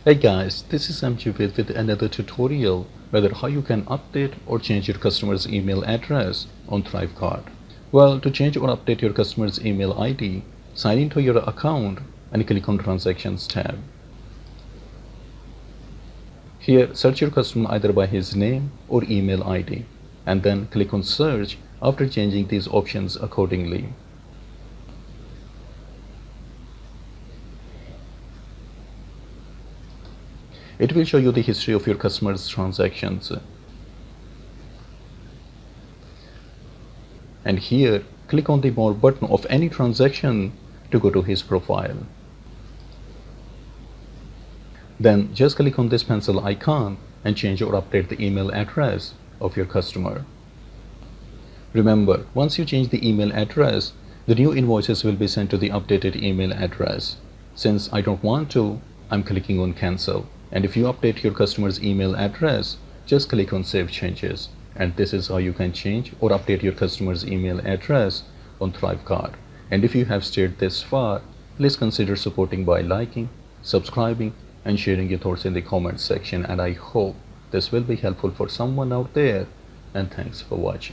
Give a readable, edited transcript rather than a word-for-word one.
Hey guys, this is mjavedva with another tutorial whether how you can update or change your customer's email address on Thrivecart. Well, to change or update your customer's email ID, sign into your account and click on Transactions tab. Here, search your customer either by his name or email ID and then click on Search after changing these options accordingly. It will show you the history of your customer's transactions. And here, click on the More button of any transaction to go to his profile. Then just click on this pencil icon and change or update the email address of your customer. Remember, once you change the email address, the new invoices will be sent to the updated email address. Since I don't want to, I'm clicking on Cancel. And if you update your customer's email address, just click on Save Changes. And this is how you can change or update your customer's email address on Thrivecart. And if you have stayed this far, please consider supporting by liking, subscribing, and sharing your thoughts in the comments section. And I hope this will be helpful for someone out there. And thanks for watching.